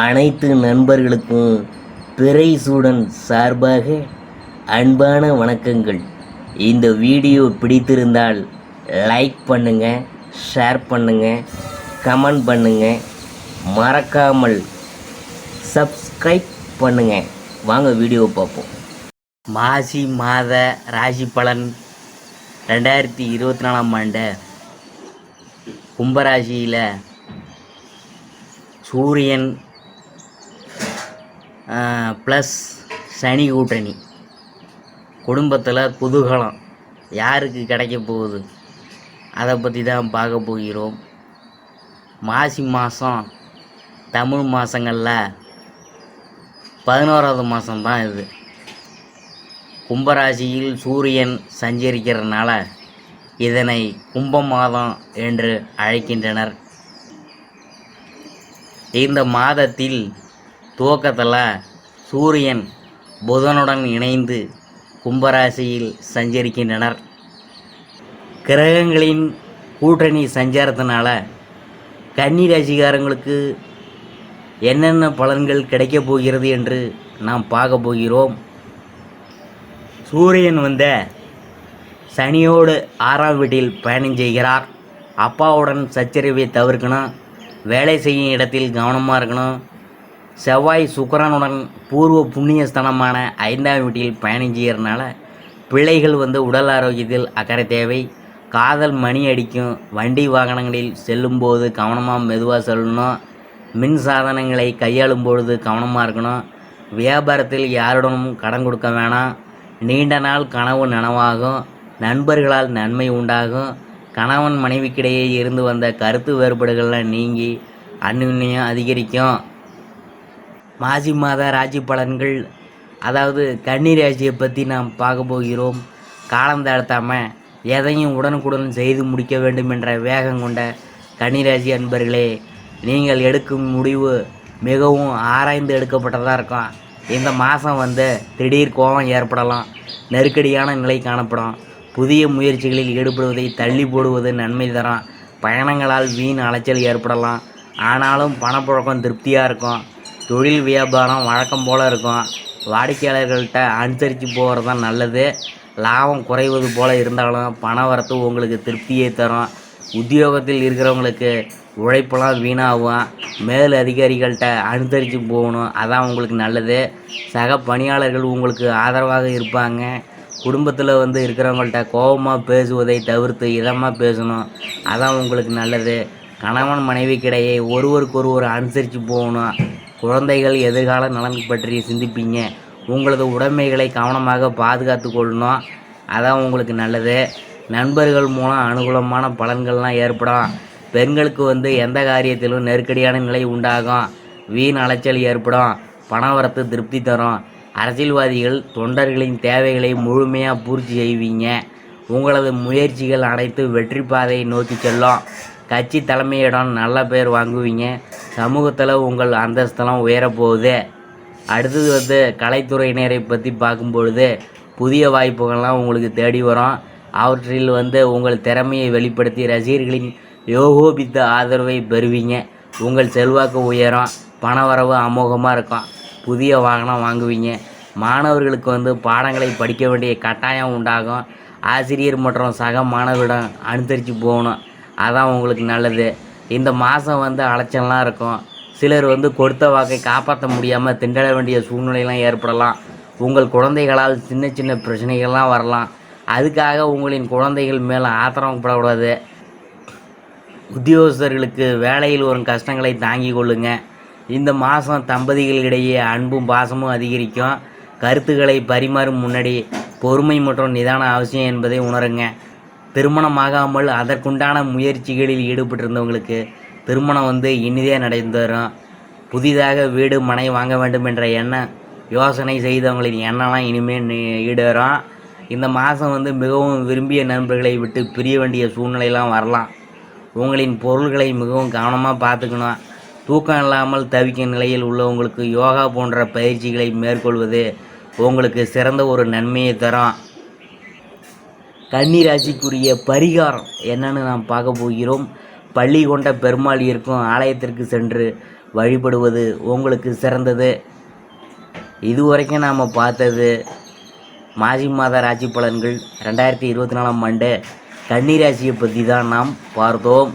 அனைத்து நண்பர்களுக்கும் பிறைசூடன் சார்பாக அன்பான வணக்கங்கள். இந்த வீடியோ பிடித்திருந்தால் லைக் பண்ணுங்கள், ஷேர் பண்ணுங்கள், கமெண்ட் பண்ணுங்கள், மறக்காமல் சப்ஸ்கிரைப் பண்ணுங்கள். வாங்க வீடியோ பார்ப்போம். மாசி மாத ராசி பலன் 2024 ஆண்டு கும்பராசியில் சூரியன் ப்ளஸ் சனி கூட்டணி. குடும்பத்தில் குதூகலம் யாருக்கு கிடைக்க போகுது அதை பற்றி தான் பார்க்க போகிறோம். மாசி மாதம் தமிழ் மாதங்களில் 11வது மாதம்தான் இது. கும்பராசியில் சூரியன் சஞ்சரிக்கிறதுனால இதனை கும்ப மாதம் என்று அழைக்கின்றனர். இந்த மாதத்தில் துவக்கத்தில் சூரியன் புதனுடன் இணைந்து கும்பராசியில் சஞ்சரிக்கின்றனர். கிரகங்களின் கூட்டணி சஞ்சாரத்தினால கன்னி ராசிக்காரங்களுக்கு என்னென்ன பலன்கள் கிடைக்கப் போகிறது என்று நாம் பார்க்க போகிறோம். சூரியன் சனியோடு 6ஆம் வீட்டில் பயணம் செய்கிறார். அப்பாவுடன் சச்சரவை தவிர்க்கணும், வேலை செய்யும் இடத்தில் கவனமாக இருக்கணும். செவ்வாய் சுக்கிரனுடன் பூர்வ புண்ணியஸ்தானமான 5ஆம் வீட்டில் பயணம் செய்கிறதுனால பிள்ளைகள் உடல் ஆரோக்கியத்தில் அக்கறை தேவை. காதல் மணி அடிக்கும். வண்டி வாகனங்களில் செல்லும்போது கவனமாக மெதுவாக செல்லணும். மின் சாதனங்களை கையாளும் பொழுது கவனமாக இருக்கணும். வியாபாரத்தில் யாருடனும் கடன் கொடுக்க வேணாம். நீண்ட நாள் கனவு நனவாகும். நண்பர்களால் நன்மை உண்டாகும். கணவன் மனைவிக்கிடையே இருந்து வந்த கருத்து வேறுபாடுகள்லாம் நீங்கி அந்யுன்யம் அதிகரிக்கும். மாசி மாத ராசி பலன்கள், அதாவது கன்னி ராசியை பற்றி நாம் பார்க்க போகிறோம். காலம் தாழ்த்தாமல் எதையும் உடனுக்குடன் செய்து முடிக்க வேண்டும் என்ற வேகம் கொண்ட கன்னிராசி அன்பர்களே, நீங்கள் எடுக்கும் முடிவு மிகவும் ஆராய்ந்து எடுக்கப்பட்டதாக இருக்கும். இந்த மாதம் திடீர் கோபம் ஏற்படலாம், நெருக்கடியான நிலை காணப்படும். புதிய முயற்சிகளில் ஈடுபடுவதை தள்ளி போடுவது நன்மை தரும். பயணங்களால் வீண் அலைச்சல் ஏற்படலாம். ஆனாலும் பணப்புழக்கம் திருப்தியாக இருக்கும். தொழில் வியாபாரம் வழக்கம் போல் இருக்கும். வாடிக்கையாளர்கள்ட்ட அனுசரித்து போகிறது தான் நல்லது. லாபம் குறைவது போல் இருந்தாலும் பண வரத்து உங்களுக்கு திருப்தியை தரும். உத்தியோகத்தில் இருக்கிறவங்களுக்கு உழைப்பெல்லாம் வீணாகும். மேல் அதிகாரிகள்கிட்ட அனுசரித்து போகணும், அதான் உங்களுக்கு நல்லது. சக பணியாளர்கள் உங்களுக்கு ஆதரவாக இருப்பாங்க. குடும்பத்தில் இருக்கிறவங்கள்ட்ட கோபமாக பேசுவதை தவிர்த்து இதமாக பேசணும், அதான் உங்களுக்கு நல்லது. கணவன் மனைவிக்கிடையே ஒருவருக்கொருவர் அனுசரித்து போகணும். குழந்தைகள் எதிர்கால நலன் பற்றி சிந்திப்பீங்க. உங்களது உடைமைகளை கவனமாக பாதுகாத்து கொள்ளணும், அதான் உங்களுக்கு நல்லது. நண்பர்கள் மூலம் அனுகூலமான பலன்கள்லாம் ஏற்படும். பெண்களுக்கு எந்த காரியத்திலும் நெருக்கடியான நிலை உண்டாகும். வீண் அலைச்சல் ஏற்படும். பணவரத்து திருப்தி தரும். அரசியல்வாதிகள் தொண்டர்களின் தேவைகளை முழுமையாக பூர்த்தி செய்வீங்க. உங்களது முயற்சிகள் அனைத்து வெற்றி பாதையை நோக்கி செல்லும். கட்சி தலைமையிடம் நல்ல பெயர் வாங்குவீங்க. சமூகத்தில் உங்கள் அந்தஸ்தலம் உயரப்போகுது. அடுத்தது கலைத்துறையினரை பற்றி பார்க்கும்பொழுது புதிய வாய்ப்புகள்லாம் உங்களுக்கு தேடி வரும். அவற்றில் உங்கள் திறமையை வெளிப்படுத்தி ரசிகர்களின் யோகோபித்த ஆதரவை பெறுவீங்க. உங்கள் செல்வாக்கு உயரும். பணவரவு அமோகமாக இருக்கும். புதிய வாகனம் வாங்குவீங்க. மாணவர்களுக்கு பாடங்களை படிக்க வேண்டிய கட்டாயம் உண்டாகும். ஆசிரியர் மற்றும் சக மாணவர்களிடம் அனுசரித்து போகணும், அதான் உங்களுக்கு நல்லது. இந்த மாதம் அலைச்சல்லாம் இருக்கும். சிலர் கொடுத்த வாக்கை காப்பாற்ற முடியாமல் திண்டட வேண்டிய சூழ்நிலையெல்லாம் ஏற்படலாம். உங்கள் குழந்தைகளால் சின்ன சின்ன பிரச்சனைகள்லாம் வரலாம். அதுக்காக உங்களின் குழந்தைகள் மேலே ஆத்திரப்படக்கூடாது. உத்தியோகஸ்தர்களுக்கு வேலையில் வரும் கஷ்டங்களை தாங்கி கொள்ளுங்க. இந்த மாதம் தம்பதிகளிடையே அன்பும் பாசமும் அதிகரிக்கும். கருத்துக்களை பரிமாறும் முன்னாடி பொறுமை மற்றும் நிதான அவசியம் என்பதை உணருங்க. திருமணமாகாமல் அதற்குண்டான முயற்சிகளில் ஈடுபட்டிருந்தவங்களுக்கு திருமணம் இனிதே நடந்தரும். புதிதாக வீடு மனை வாங்க வேண்டும் என்ற எண்ணம் யோசனை செய்தவங்களின் எண்ணம்லாம் இனிமேல் ஈடேறும். இந்த மாதம் மிகவும் விரும்பிய நண்பர்களை விட்டு பிரிய வேண்டிய சூழ்நிலையெல்லாம் வரலாம். உங்களின் பொருள்களை மிகவும் கவனமாக பார்த்துக்கணும். தூக்கம் இல்லாமல் தவிக்கும் நிலையில் உள்ளவங்களுக்கு யோகா போன்ற பயிற்சிகளை மேற்கொள்வது உங்களுக்கு சிறந்த ஒரு நன்மையை தரும். கன்னி ராசிக்குரிய பரிகாரம் என்னன்னு நாம் பார்க்க போகிறோம். பள்ளி கொண்ட பெருமாள் இருக்கும் ஆலயத்திற்கு சென்று வழிபடுவது உங்களுக்கு சிறந்தது. இதுவரைக்கும் நாம் பார்த்தது மாசி மாத ராசி பலன்கள் 2024ஆம் ஆண்டு கன்னி ராசியை பற்றி தான் நாம் பார்த்தோம்.